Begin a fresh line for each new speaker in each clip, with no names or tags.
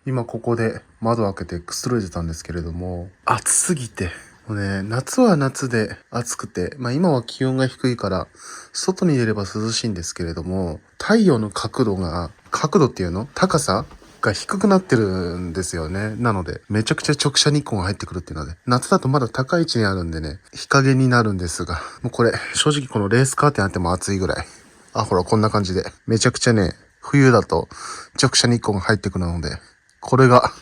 今ここで窓開けてくつろいでたんですけれども、暑すぎて、もうね、夏は夏で暑くて、今は気温が低いから、外に出れば涼しいんですけれども、太陽の角度っていうの高さが低くなってるんですよね。なので、めちゃくちゃ直射日光が入ってくるっていうので、夏だとまだ高い位置にあるんでね、日陰になるんですが、もうこれ、正直このレースカーテンあっても暑いぐらい。ほら、こんな感じで。めちゃくちゃね、冬だと直射日光が入ってくるので、これが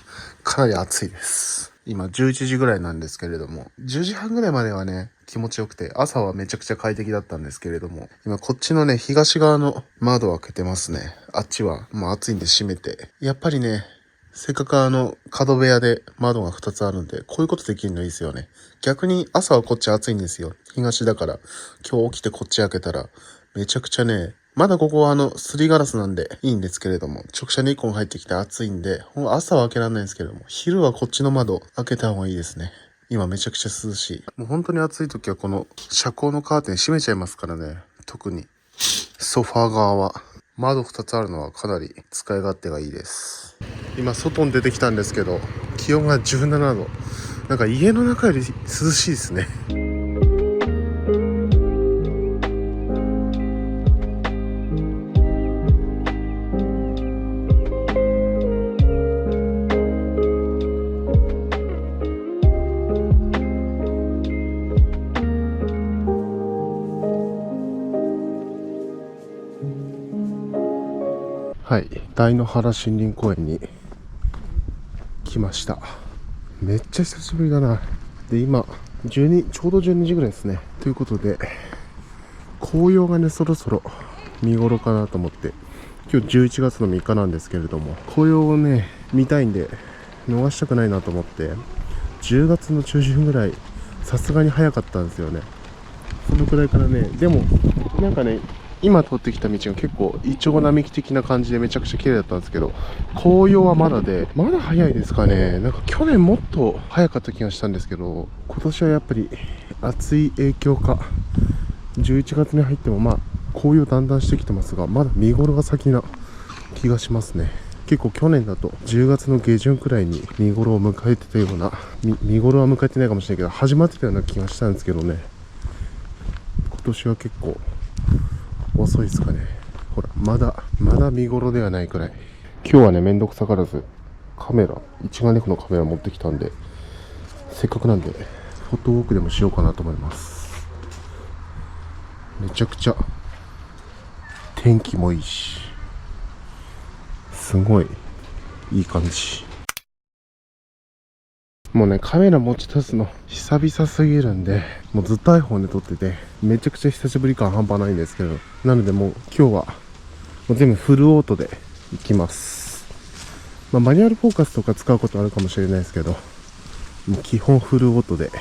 かなり暑いです。今11時ぐらいなんですけれども、10時半ぐらいまではね、気持ちよくて、朝はめちゃくちゃ快適だったんですけれども、今こっちのね、東側の窓を開けてますね。あっちはもう暑いんで閉めて。やっぱりね、せっかく角部屋で窓が2つあるんで、こういうことできるのいいですよね。逆に朝はこっち暑いんですよ。東だから、今日起きてこっち開けたら、めちゃくちゃね、まだここはすりガラスなんでいいんですけれども、直射日光が入ってきて暑いんで、朝は開けられないんですけれども、昼はこっちの窓開けた方がいいですね。今めちゃくちゃ涼しい。もう本当に暑い時はこの遮光のカーテン閉めちゃいますからね。特にソファー側は。窓2つあるのはかなり使い勝手がいいです。今外に出てきたんですけど、気温が17度。なんか家の中より涼しいですね。はい、大野原森林公園に来ました。めっちゃ久しぶりだな。で、今ちょうど12時ぐらいですね。ということで、紅葉がね、そろそろ見頃かなと思って、今日11月の3日なんですけれども、紅葉をね、見たいんで、逃したくないなと思って、10月の中旬ぐらい、さすがに早かったんですよね。そのくらいからね、でも、なんかね、今通ってきた道が結構イチョウ並木的な感じでめちゃくちゃ綺麗だったんですけど、紅葉はまだで、まだ早いですかね。なんか去年もっと早かった気がしたんですけど、今年はやっぱり暑い影響か、11月に入っても紅葉だんだんしてきてますが、まだ見頃が先な気がしますね。結構去年だと10月の下旬くらいに見頃を迎えてたような、見頃は迎えてないかもしれないけど、始まってたような気がしたんですけどね。今年は結構遅いですかね。ほら、まだ見頃ではないくらい。今日はね、めんどくさがらず一眼レフのカメラ持ってきたんで、せっかくなんでフォトウォークでもしようかなと思います。めちゃくちゃ天気もいいし、すごいいい感じ。もうね、カメラ持ち出すの久々すぎるんで、もうずっと iPhone で撮ってて、めちゃくちゃ久しぶり感半端ないんですけど、なのでもう今日はもう全部フルオートでいきます。マニュアルフォーカスとか使うことあるかもしれないですけど、もう基本フルオートで。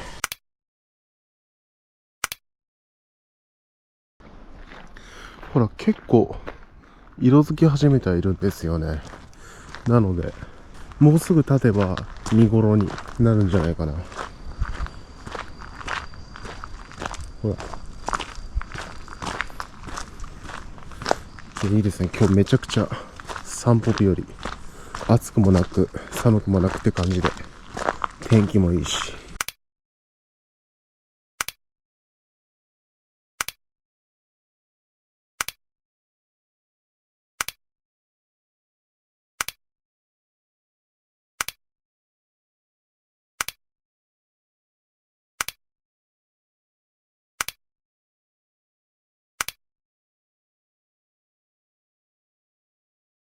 ほら、結構色づき始めてはいるんですよね。なのでもうすぐ経てば見頃になるんじゃないかな。ほら、いいですね。今日めちゃくちゃ散歩日和、暑くもなく寒くもなくって感じで、天気もいいし。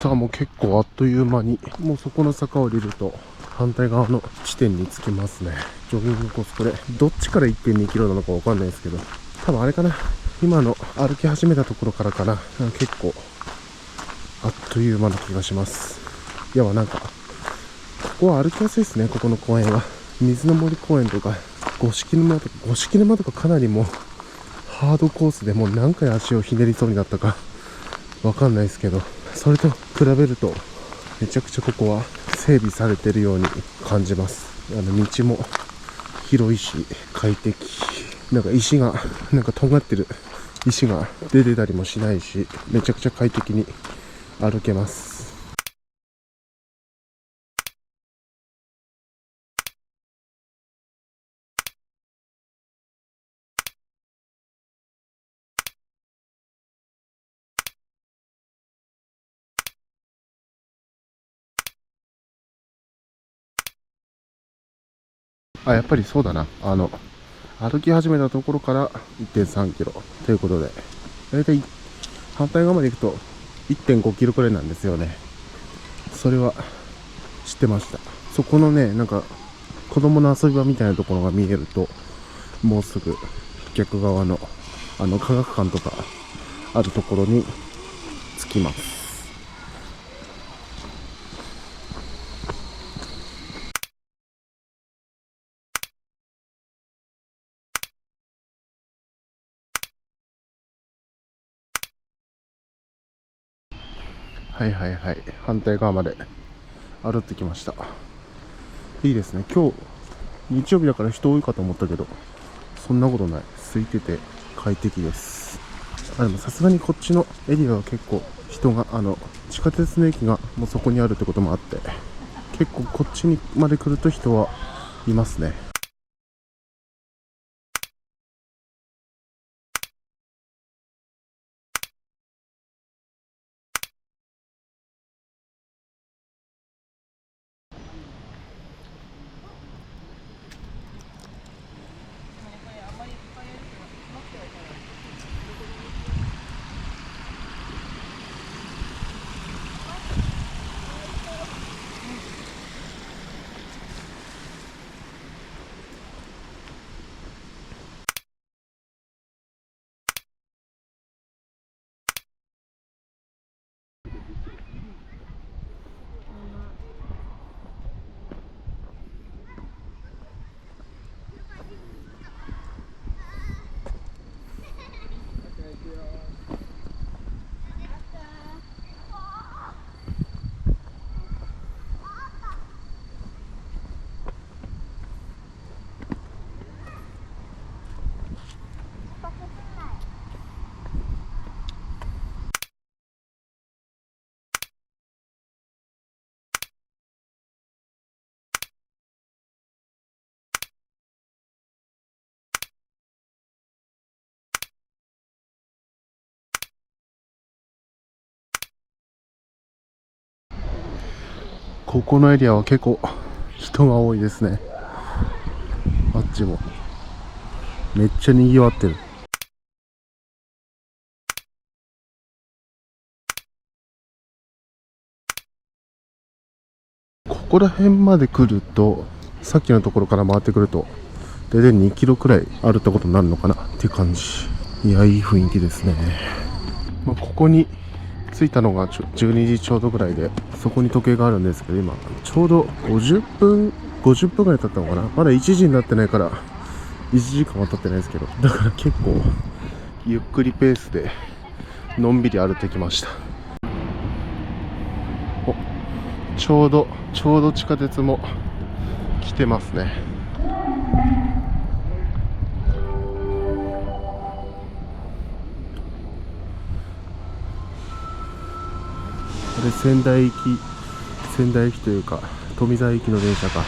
さあ、もう結構あっという間に、もうそこの坂を降りると反対側の地点に着きますね。ジョギングコース、これどっちから 1.2 キロなのかわかんないですけど、多分あれかな、今の歩き始めたところからかな。結構あっという間な気がします。いや、なんかここは歩きやすいですね。ここの公園は水の森公園とか五色沼とかかなりもうハードコースで、もう何回足をひねりそうになったかわかんないですけど、それと比べるとめちゃくちゃここは整備されてるように感じます。道も広いし快適。なんか石がとんがってる石が出てたりもしないし、めちゃくちゃ快適に歩けます。あ、やっぱりそうだな。歩き始めたところから1.3キロということで、だいたい反対側まで行くと1.5キロくらいなんですよね。それは知ってました。そこのね、なんか子供の遊び場みたいなところが見えると、もうすぐ逆側の科学館とかあるところに着きます。はいはいはい、反対側まで歩ってきました。いいですね。今日日曜日だから人多いかと思ったけど、そんなことない。空いてて快適です。でもさすがにこっちのエリアは結構人が、地下鉄の駅がもうそこにあるってこともあって、結構こっちにまで来ると人はいますね。ここのエリアは結構人が多いですね。あっちもめっちゃ賑わってる。ここら辺まで来ると、さっきのところから回ってくると大体2キロくらい歩ったことになるのかなっていう感じ。いや、いい雰囲気ですね。ここに着いたのが12時ちょうどぐらいで、そこに時計があるんですけど、今ちょうど50分ぐらい経ったのかな。まだ1時になってないから1時間は経ってないですけど、だから結構ゆっくりペースでのんびり歩いてきました。お、ちょうど地下鉄も来てますね。これ仙台駅というか富沢駅の電車か。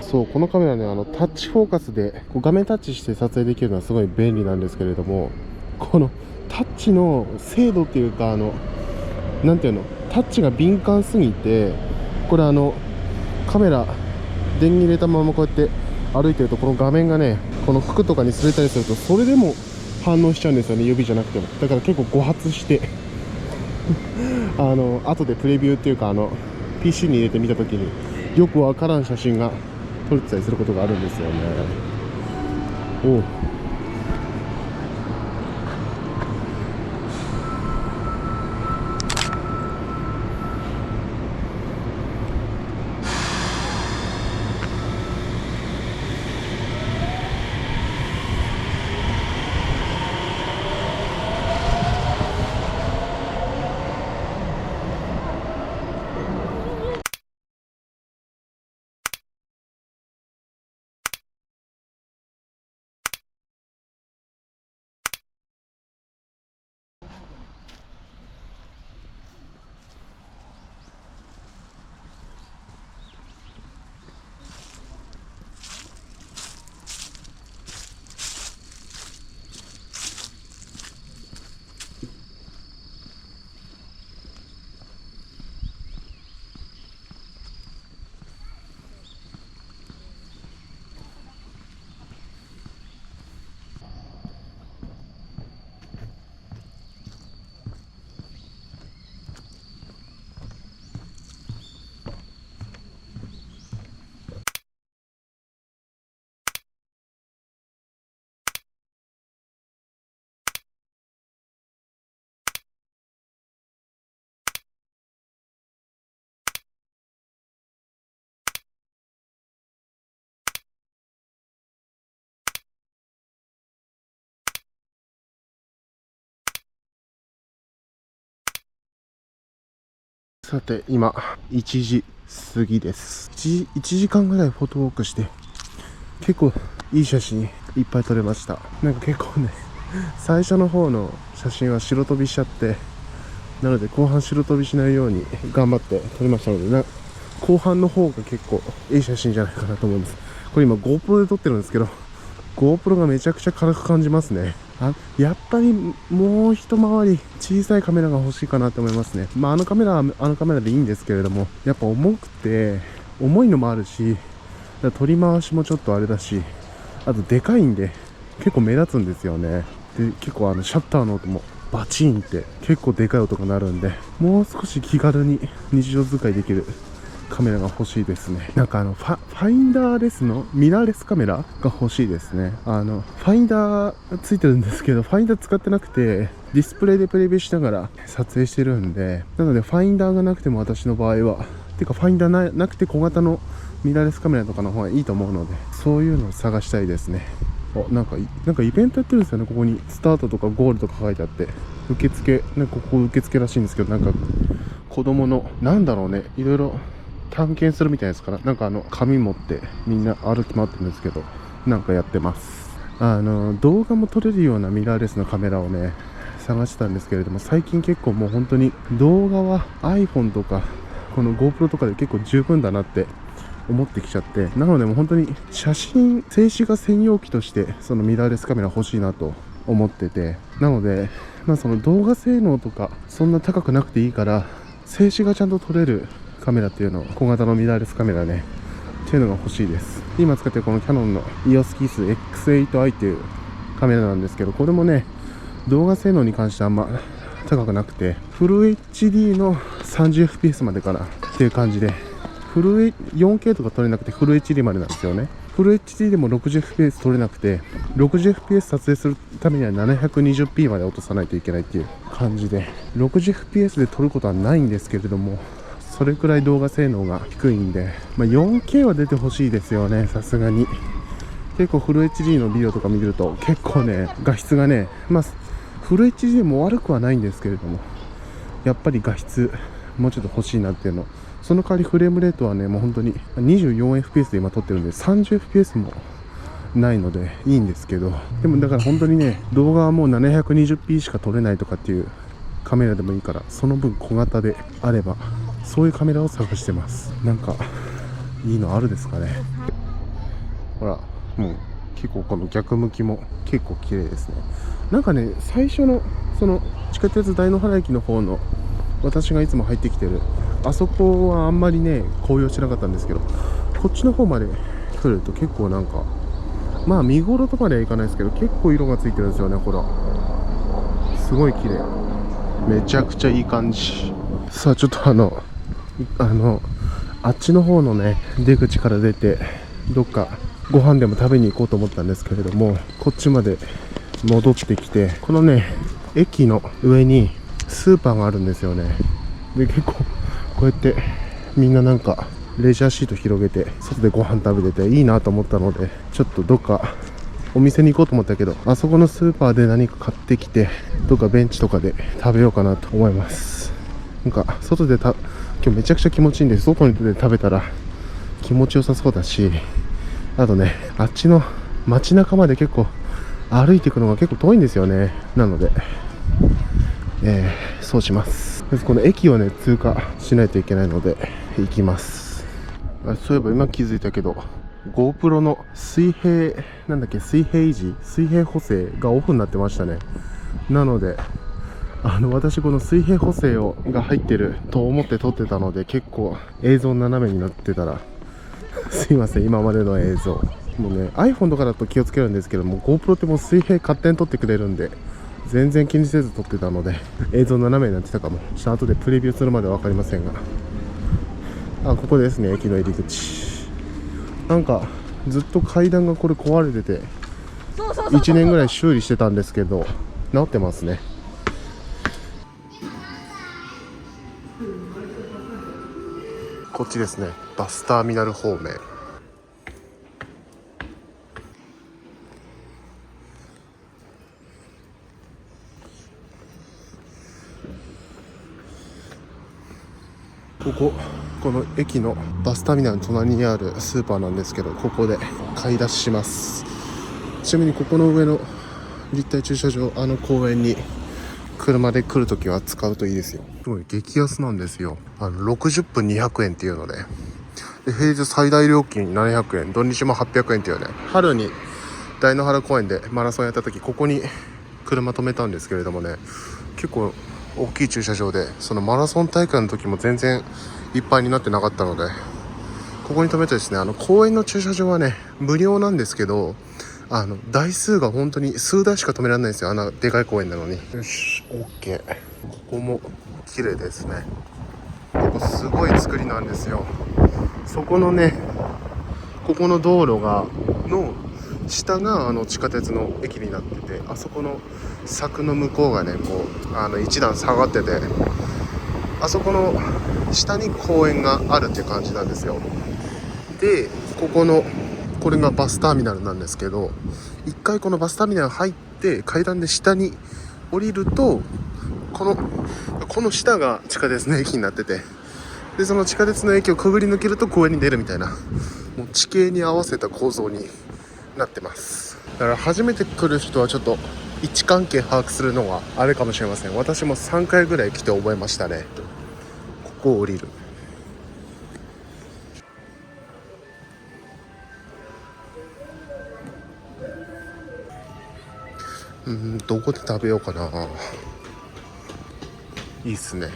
そう、このカメラね、タッチフォーカスでこう画面タッチして撮影できるのはすごい便利なんですけれども、このタッチの精度っていうか、なんていうの、タッチが敏感すぎて、これカメラ電源入れたままこうやって歩いてると、この画面がね、この服とかに擦れたりすると、それでも反応しちゃうんですよね、指じゃなくても。だから結構誤発して後でプレビューっていうか、PC に入れてみたときによくわからん写真が撮れてたりすることがあるんですよね。おうさて今1時過ぎです。1時間ぐらいフォトウォークして結構いい写真いっぱい撮れました。なんか結構ね、最初の方の写真は白飛びしちゃって、なので後半白飛びしないように頑張って撮りましたので、後半の方が結構いい写真じゃないかなと思います。これ今 GoPro で撮ってるんですけど、GoPro がめちゃくちゃ軽く感じますね。やっぱりもう一回り小さいカメラが欲しいかなと思いますね。あのカメラはあのカメラでいいんですけれども、やっぱ重くて重いのもあるし、取り回しもちょっとあれだし、あとでかいんで結構目立つんですよね。で、結構シャッターの音もバチンって結構でかい音が鳴るんで、もう少し気軽に日常使いできるカメラが欲しいですね。なんかファインダーレスのミラーレスカメラが欲しいですね。ファインダーついてるんですけど、ファインダー使ってなくて、ディスプレイでプレビューしながら撮影してるんで、なのでファインダーがなくても私の場合は、てかファインダーなくて小型のミラーレスカメラとかの方がいいと思うので、そういうのを探したいですね。なんかイベントやってるんですよね。ここにスタートとかゴールとか書いてあって、受付、なんかここ受付らしいんですけど、なんか子供のなんだろうね、いろいろ探検するみたいですから、なんか紙持ってみんな歩き回ってるんですけど、なんかやってます。動画も撮れるようなミラーレスのカメラをね探してたんですけれども、最近結構もう本当に動画は iPhone とかこの GoPro とかで結構十分だなって思ってきちゃって、なのでもう本当に写真静止画専用機としてそのミラーレスカメラ欲しいなと思ってて、なのでその動画性能とかそんな高くなくていいから、静止画ちゃんと撮れるカメラっていうのを、小型のミラーレスカメラねっていうのが欲しいです。今使ってるこのキヤノンの EOS キース X8i っていうカメラなんですけど、これもね動画性能に関してあんま高くなくて、フル HD の 30fps までかなっていう感じで、4K とか撮れなくてフル HD までなんですよね。フル HD でも 60fps 撮れなくて、60fps 撮影するためには 720p まで落とさないといけないっていう感じで、60fps で撮ることはないんですけれども、それくらい動画性能が低いんで、4K は出てほしいですよね、さすがに。結構フル HD のビデオとか見ると結構ね画質がね、フル HD も悪くはないんですけれども、やっぱり画質もうちょっと欲しいなっていうの。その代わりフレームレートはねもう本当に 24fps で今撮ってるんで 30fps もないのでいいんですけど、でもだから本当にね動画はもう 720p しか撮れないとかっていうカメラでもいいから、その分小型であればそういうカメラを探してます。なんかいいのあるですかね。ほらもう結構この逆向きも結構綺麗ですね。なんかね最初のその地下鉄大野原駅の方の私がいつも入ってきてるあそこはあんまりね紅葉しなかったんですけど、こっちの方まで来ると結構なんか見頃とかではいかないですけど結構色がついてるんですよね。ほらすごい綺麗、めちゃくちゃいい感じ。さあちょっとあっちの方のね出口から出てどっかご飯でも食べに行こうと思ったんですけれども、こっちまで戻ってきて、このね駅の上にスーパーがあるんですよね。で結構こうやってみんななんかレジャーシート広げて外でご飯食べてていいなと思ったので、ちょっとどっかお店に行こうと思ったけど、あそこのスーパーで何か買ってきてどっかベンチとかで食べようかなと思います。なんか外で今日めちゃくちゃ気持ちいいんで、外に出て食べたら気持ちよさそうだし、あとねあっちの街中まで結構歩いていくのが結構遠いんですよね。なので、そうします。この駅をね通過しないといけないので行きます。そういえば今気づいたけど GoPro の水平維持水平補正がオフになってましたね。なので私この水平補正が入ってると思って撮ってたので、結構映像斜めになってたらすいません。今までの映像もうね iPhone とかだと気をつけるんですけども、 GoPro ってもう水平勝手に撮ってくれるんで全然気にせず撮ってたので映像斜めになってたかも。ちょっと後でプレビューするまで分かりませんが、ここですね、駅の入り口。なんかずっと階段がこれ壊れてて1年ぐらい修理してたんですけど治ってますね。こっちですね、バスターミナル方面。この駅のバスターミナルの隣にあるスーパーなんですけど、ここで買い出しします。ちなみにここの上の立体駐車場、公園に車で来るときは使うといいですよ。すごい激安なんですよ。60分200円っていうので、平日最大料金700円、土日も800円っていうね。春に大野原公園でマラソンやった時、ここに車止めたんですけれどもね、結構大きい駐車場で、そのマラソン大会の時も全然いっぱいになってなかったので、ここに止めてですね、公園の駐車場はね無料なんですけど、台数が本当に数台しか止められないんですよ。でかい公園なのに。よし、 OK。 ここも綺麗ですね。ここすごい作りなんですよ。そこのね、ここの道路の下が地下鉄の駅になってて、あそこの柵の向こうがね、こう一段下がってて、あそこの下に公園があるっていう感じなんですよ。で、これがバスターミナルなんですけど、一回このバスターミナル入って階段で下に降りると、この下が地下鉄の駅になってて、でその地下鉄の駅をくぐり抜けると公園に出るみたいな、もう地形に合わせた構造になってます。だから初めて来る人はちょっと位置関係把握するのがあれかもしれません。私も3回ぐらい来て覚えましたね。ここを降りる。どこで食べようかな。いいっすね。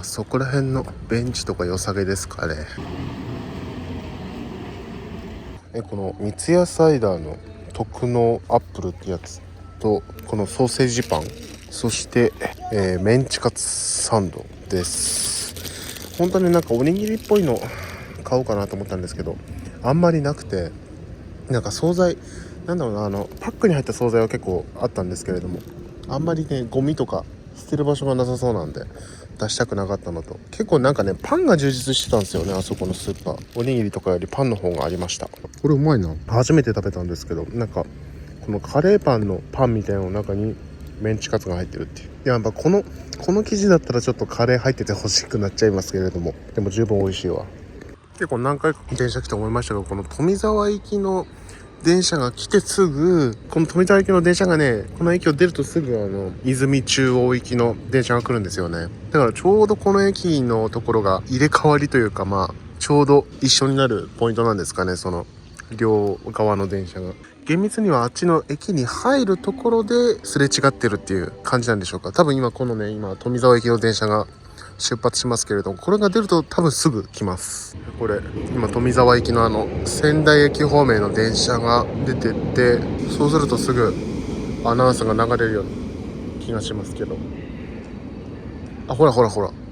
そこら辺のベンチとか良さげですかね。この三ツ矢サイダーの特納アップルってやつと、このソーセージパン、そして、メンチカツサンドです。本当になんかおにぎりっぽいの買おうかなと思ったんですけど、あんまりなくて、なんか惣菜、なんだろうな、パックに入った惣菜は結構あったんですけれども、あんまりね、ゴミとか捨てる場所がなさそうなんで出したくなかったのと、結構なんかね、パンが充実してたんですよね。あそこのスーパー、おにぎりとかよりパンの方がありました。これうまいな。初めて食べたんですけど、なんかこのカレーパンのパンみたいなの中にメンチカツが入ってるっていう。やっぱこの生地だったらちょっとカレー入ってて欲しくなっちゃいますけれども、でも十分美味しいわ。結構何回か電車来て思いましたけど、この富沢行きの電車が来てすぐ、この富沢行きの電車がね、この駅を出るとすぐ泉中央行きの電車が来るんですよね。だからちょうどこの駅のところが入れ替わりというか、ちょうど一緒になるポイントなんですかね、その両側の電車が。厳密にはあっちの駅に入るところですれ違ってるっていう感じなんでしょうか。多分今富沢行きの電車が出発しますけれども、これが出ると多分すぐ来ます。これ今富沢行きの仙台駅方面の電車が出てって、そうするとすぐアナウンスが流れるような気がしますけど、ほら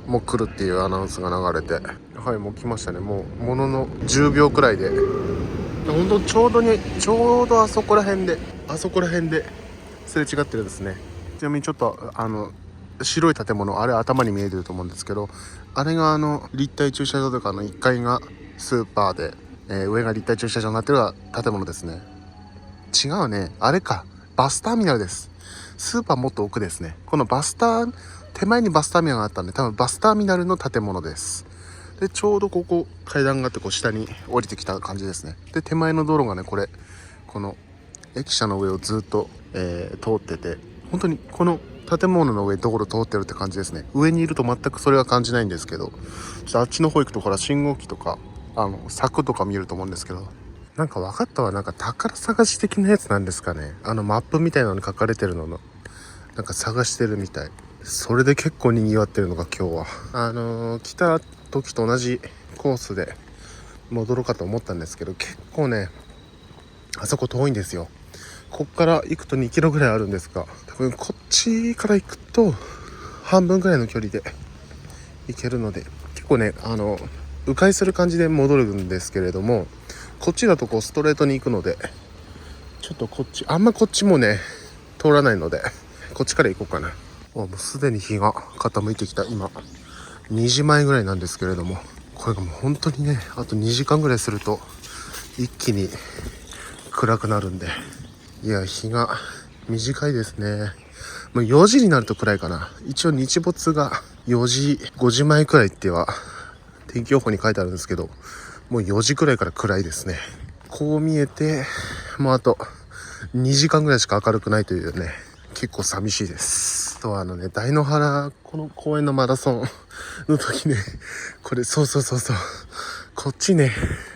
もう来るっていうアナウンスが流れて、はい、もう来ましたね。もうものの10秒くらいで、本当ちょうどあそこら辺ですれ違ってるんですね。ちなみにちょっと白い建物、あれ頭に見えてると思うんですけど、あれが立体駐車場とかの1階がスーパーで、上が立体駐車場になってる建物ですね。違うね、あれか、バスターミナルです。スーパーもっと奥ですね。この手前にバスターミナルがあったんで、多分バスターミナルの建物です。でちょうどここ階段があって、こう下に降りてきた感じですね。で手前の道路がね、この駅舎の上をずっと、通ってて、本当にこの建物の上道路通ってるって感じですね。上にいると全くそれは感じないんですけど、ちょっとあっちの方行くと、ほら信号機とか柵とか見えると思うんですけど、なんか分かったわ。なんか宝探し的なやつなんですかね。マップみたいなのに書かれてるのなんか探してるみたい。それで結構賑わってるのが今日は。来た時と同じコースで戻ろうかと思ったんですけど、結構ね、あそこ遠いんですよ。こっから行くと2キロぐらいあるんですが、多分こっちから行くと半分ぐらいの距離で行けるので、結構ね、迂回する感じで戻るんですけれども、こっちだとこうストレートに行くので、ちょっとこっちもね通らないので、こっちから行こうかな。もうすでに日が傾いてきた。今2時前ぐらいなんですけれども、これがもう本当にね、あと2時間ぐらいすると一気に暗くなるんで、いや日が短いですね。もう4時になると暗いかな。一応日没が4時、5時前くらいっては天気予報に書いてあるんですけど、もう4時くらいから暗いですね。こう見えて、もうあと2時間ぐらいしか明るくないというね、結構寂しいです。と大野原、この公園のマラソンの時ね、これそう、こっちね、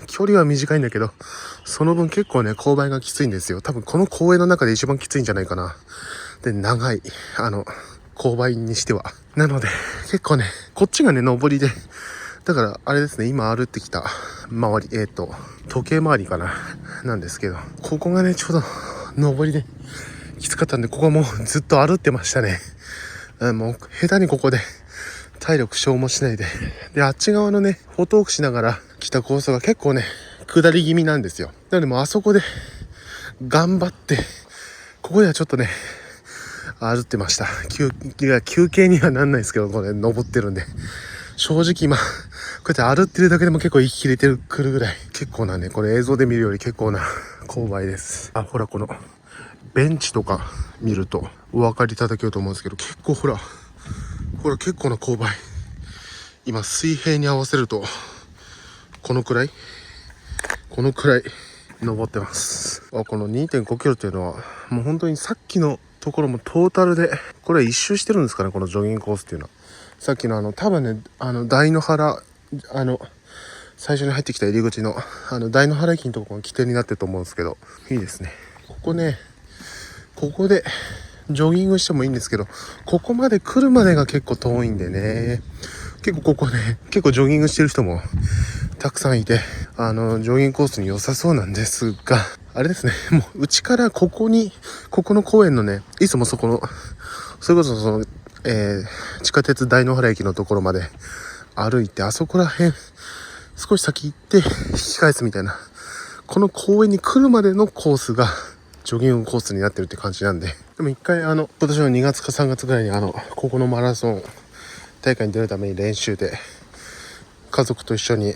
距離は短いんだけど、その分結構ね、勾配がきついんですよ。多分この公園の中で一番きついんじゃないかな。で、長い、勾配にしては。なので、結構ね、こっちがね、上りで、だから、あれですね、今歩ってきた周り、時計回りかな、なんですけど、ここがね、ちょうど上りできつかったんで、ここはもうずっと歩ってましたね。もう、下手にここで体力消耗しないで。で、あっち側のね、フォトークしながら来たコースが結構ね、下り気味なんですよ。なので、もうあそこで頑張って、ここではちょっとね、歩ってました。休憩にはなんないですけど、これ登ってるんで。正直今、こうやって歩ってるだけでも結構息切れてくるぐらい、結構なね、これ映像で見るより結構な勾配です。ほら、このベンチとか見るとお分かりいただけると思うんですけど、結構ほら結構な勾配。今水平に合わせるとこのくらい登ってます。この 2.5 キロっていうのはもう本当にさっきのところもトータルで、これは一周してるんですかね、このジョギングコースっていうのは。さっきの多分ね、大野原、最初に入ってきた入り口の大野原駅のところが起点になってると思うんですけど、いいですね。ここでジョギングしてもいいんですけど、ここまで来るまでが結構遠いんでね、結構ここね、結構ジョギングしてる人もたくさんいて、ジョギングコースに良さそうなんですが、あれですね、もううちからここの公園のね、いつもそれこそ地下鉄大野原駅のところまで歩いて、あそこら辺少し先行って引き返すみたいな、この公園に来るまでのコースがジョギングコースになってるって感じなんで、でも一回今年の2月か3月ぐらいにここのマラソン大会に出るために練習で家族と一緒に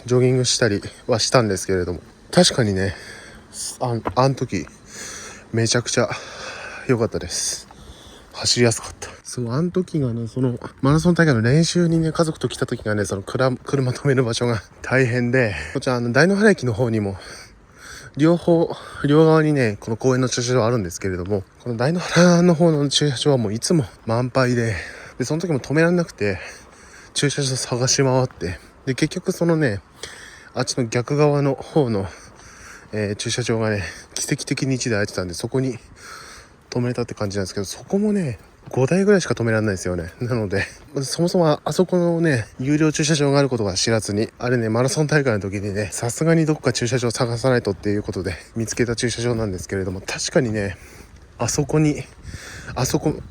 ジョギングしたりはしたんですけれども、確かにね、あの時めちゃくちゃ良かったです。走りやすかった。そう、あの時がね、そのマラソン大会の練習にね、家族と来た時がね、その車止める場所が大変で、こちら大野原駅の方にも両側にね、この公園の駐車場あるんですけれども、この大野原の方の駐車場はもういつも満杯で、その時も止められなくて駐車場探し回って、で結局そのね、あっちの逆側の方の、駐車場がね、奇跡的に1台空いてたんで、そこに止めたって感じなんですけど、そこもね5台ぐらいしか止められないですよね。なのでそもそもあそこのね、有料駐車場があることは知らずに、あれね、マラソン大会の時にね、さすがにどこか駐車場探さないとっていうことで見つけた駐車場なんですけれども、確かにね、あそこい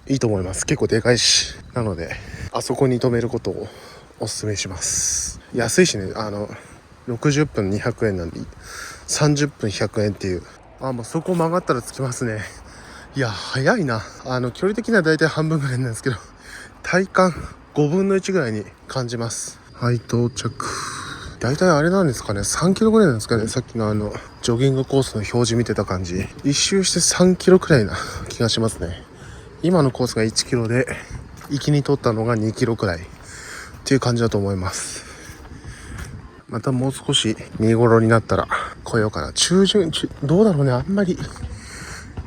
いと思います。結構でかいし。なのであそこに止めることをお勧めします。安いしね、60分200円なんで30分100円っていう、もうそこ曲がったら着きますね。いや早いな。距離的にはだいたい半分ぐらいなんですけど、体感5分の1ぐらいに感じます。はい、到着。だいたいあれなんですかね、3キロぐらいなんですかね。さっきのジョギングコースの表示見てた感じ、一周して3キロくらいな気がしますね。今のコースが1キロで、行きに取ったのが2キロくらいっていう感じだと思います。またもう少し見頃になったら来ようかな。どうだろうね、あんまり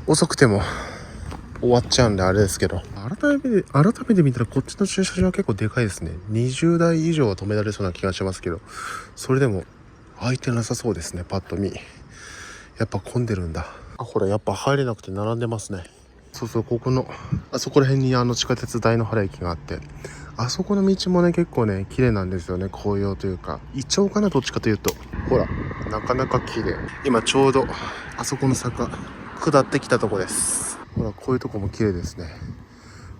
遅くても終わっちゃうんであれですけど、改めて見たらこっちの駐車場は結構でかいですね。20台以上は止められそうな気がしますけど、それでも空いてなさそうですね。パッと見やっぱ混んでるんだ。ほら、やっぱ入れなくて並んでますね。そう、ここのあそこら辺に地下鉄大野原駅があって、あそこの道もね結構ね綺麗なんですよね。紅葉というかイチョウかな、どっちかというと。ほら、なかなか綺麗。今ちょうどあそこの坂下ってきたとこです。ほら、こういうとこも綺麗ですね。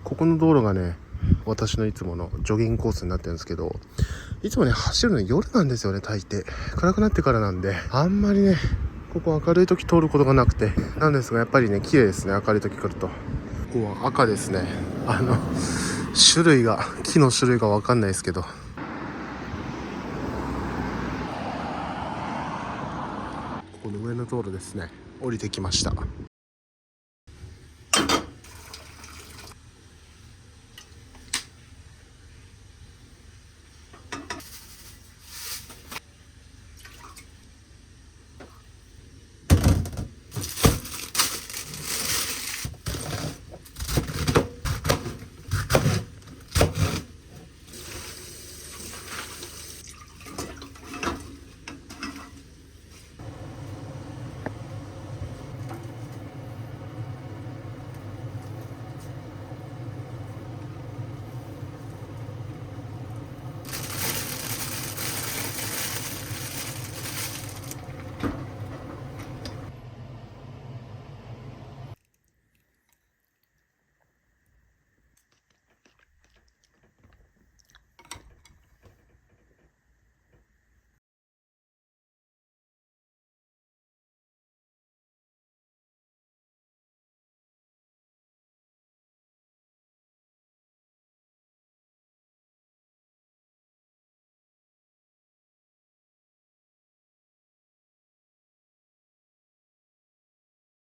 ここの道路がね、私のいつものジョギングコースになってるんですけど、いつもね走るの夜なんですよね。大抵暗くなってからなんで、あんまりねここ明るい時通ることがなくてなんですが、やっぱりね綺麗ですね。明るい時来ると。ここは赤ですね。木の種類が分かんないですけど、この上の道路ですね。降りてきました。